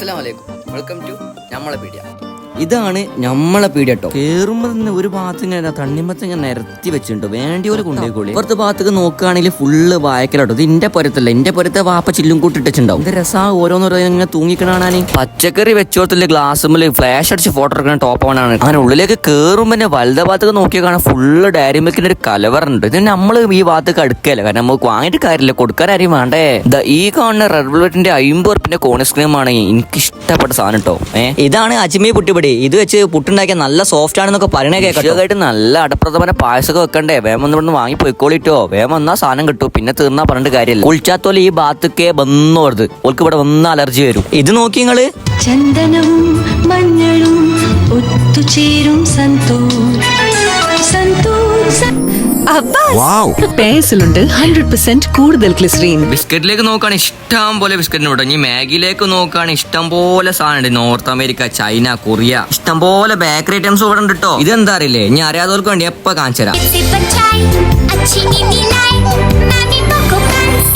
അസ്സലാമലൈക്കും, welcome to നമ്മളെ pedia. ഇതാണ് നമ്മളെ പീടിയ കേട്ടോ. കേറുമ്പോ തന്നെ ഒരു ഭാഗത്ത് ഇങ്ങനെ തണ്ണിമത്തം ഞാൻ നിരത്തി വെച്ചിട്ടുണ്ട്, വേണ്ടി പോലെ കൊണ്ടേക്കോളി. ഇപ്പുറത്തെ ഭാഗത്തേക്ക് നോക്കുകയാണെങ്കിൽ ഫുള്ള് വായക്കലോട്ടോ. ഇത് ഇന്റെ പുരത്തല്ല, ഇന്റെ പുരത്തെ വാപ്പ ചില്ലും കൂട്ടിട്ടുണ്ടാവും. ഇത് രസാ ഓരോന്നോരോന്നിങ്ങനെ തൂങ്ങിക്കണാണ്. പച്ചക്കറി വെച്ചോടത്തില്ല ഗ്ലാസ്സുമ്മിൽ ഫ്ലാഷ് അടിച്ച് ഫോട്ടോ എടുക്കുന്ന ടോപ്പ് ആണ്. അങ്ങനെ ഉള്ളിലേക്ക് കേറുമ്പോ തന്നെ വലുത ഭാഗത്തേക്ക് നോക്കിയാൽ കാണാൻ ഫുള്ള് ഡയറി മിൽക്കിന്റെ ഒരു കലവറുണ്ട്. ഇത് നമ്മൾ ഈ ഭാഗത്തേക്ക് അടുക്കല്ല, കാരണം നമുക്ക് വാങ്ങിയിട്ട് കാര്യമില്ല, കൊടുക്കാൻ ആരും വേണ്ടേ. ഈ കാണുന്ന റെഡ് വെൽവെറ്റിന്റെ 50 ഉറുപ്പിന്റെ കോണിസ്ക്രീം ആണ് എനിക്ക് ഇഷ്ടപ്പെട്ട സാധനം കേട്ടോ. ഇതാണ് അജ്മി പുട്ടിപ്പൊടി. ഇത് വെച്ച് പുട്ടുണ്ടാക്കിയ നല്ല സോഫ്റ്റ് ആണെന്നൊക്കെ പറയണേ കേൾക്കായിട്ട് നല്ല അടപ്രഥമന പായസമൊക്കെ വെക്കണ്ടേ. വേഗം ഒന്ന് വാങ്ങി പോയിക്കോളിട്ടോ. വേഗം വന്നാൽ സാധനം കിട്ടും, പിന്നെ തീർന്നാ പറഞ്ഞിട്ട് കാര്യമില്ല. കുളിച്ചാത്തോലെ ഈ ഭാഗത്തേക്ക് വന്നോർത് ഓൾക്ക് ഇവിടെ വന്ന അലർജി വരും. ഇത് നോക്കി നിങ്ങള് ചന്ദനവും മഞ്ഞളും ഒത്തുചേരും പേഴ്സിലുണ്ട് 100% കൂടുതൽ ഗ്ലിസറീൻ. ബിസ്ക്കറ്റിലേക്ക് നോക്കുകയാണ് ഇഷ്ടം പോലെ ബിസ്ക്കറ്റിന് ഇവിടെ. ഇനി മാഗിയിലേക്ക് നോക്കുകയാണ് ഇഷ്ടം പോലെ സാധനം. നോർത്ത് അമേരിക്ക, ചൈന, കൊറിയ, ഇഷ്ടം പോലെ ബേക്കറി ഐറ്റംസ് ഇവിടെ ഉണ്ട് കേട്ടോ. ഇതെന്താ അറിയില്ലേ, ഇനി അറിയാത്തവർക്ക് വേണ്ടി എപ്പോ കാണിച്ചു തരാം.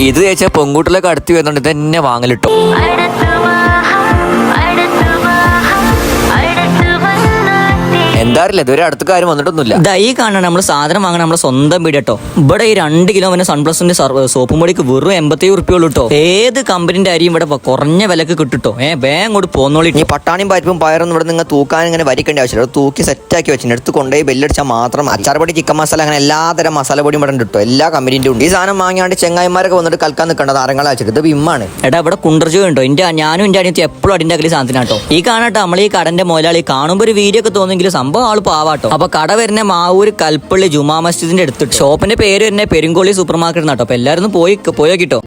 ഇത് ചേച്ചാ പെൺകുട്ടികളൊക്കെ അടുത്ത് വരുന്നുണ്ട്, ഇത് തന്നെ വാങ്ങലിട്ടോ. എന്താ അറിയില്ല, ഇതുവരെ അടുത്ത കാര്യം വന്നിട്ടൊന്നുമില്ല. ഈ കാണാൻ നമ്മൾ സാധനം വാങ്ങണം നമ്മളെ സ്വന്തം വീട് കേട്ടോ. ഇവിടെ ഈ 2 കിലോ സൺപ്ലസിന്റെ സോപ്പും പൊടിക്ക് വെറും 87 ഉറുപ്പിയുള്ളൂ കേട്ടോ. ഏത് കമ്പനിന്റെ അരിയും ഇവിടെ കുറഞ്ഞ വിലക്ക് കിട്ടുട്ടോ. വേഗം കൂടി പോന്നോളി. ഈ പട്ടാണിയും പരിപ്പും പയറൊന്നും ഇവിടെ നിങ്ങൾ തൂക്കാൻ ഇങ്ങനെ വരിക്കേണ്ട ആവശ്യമില്ല. തൂക്കി സെറ്റാക്കി വെച്ചിട്ട് എടുത്ത് കൊണ്ടുപോയി ബെല്ലടിച്ചാൽ മാത്രം. അച്ചാർപ്പൊടി, ചിക്കൻ മസാല, അങ്ങനെ എല്ലാതരം മസാല പൊടിയും ഇവിടെ ഉണ്ട് കേട്ടോ. എല്ലാ കമ്പനിന്റെ ഉണ്ട്. ഈ സാധനം വാങ്ങിയാണ്ട് ചെങ്ങായിമാരൊക്കെ വന്നിട്ട് കൽക്കാൻ നിൽക്കേണ്ടത് ആരങ്ങളെ വെച്ചിട്ട്. ഇത് വിമ്മാണ്. എടാ ഇവിടെ കുണ്ടർജു ഉണ്ടോ? ഞാനും എന്റെ അനിയത്തി എപ്പോഴും അടിന്റെ അകലി സാധനത്തിനാട്ടോ. ഈ കാണാട്ടോ നമ്മൾ ഈ കടന്റെ മുതലാളി കാണുമ്പോൾ ഒരു വീഡിയോ ഒക്കെ തോന്നുമെങ്കിലും സംഭവം ആള് പാവാട്ടോ. അപ്പൊ കട വരുന്ന മാവൂര് കൽപ്പള്ളി ജുമാ മസ്ജിദിന്റെ അടുത്ത്. ഷോപ്പിന്റെ പേര് തന്നെ പെരുങ്കോളി സൂപ്പർ മാർക്കറ്റ് എന്നാട്ടോ. അപ്പൊ എല്ലാവരും പോയി നോക്കിട്ടോ.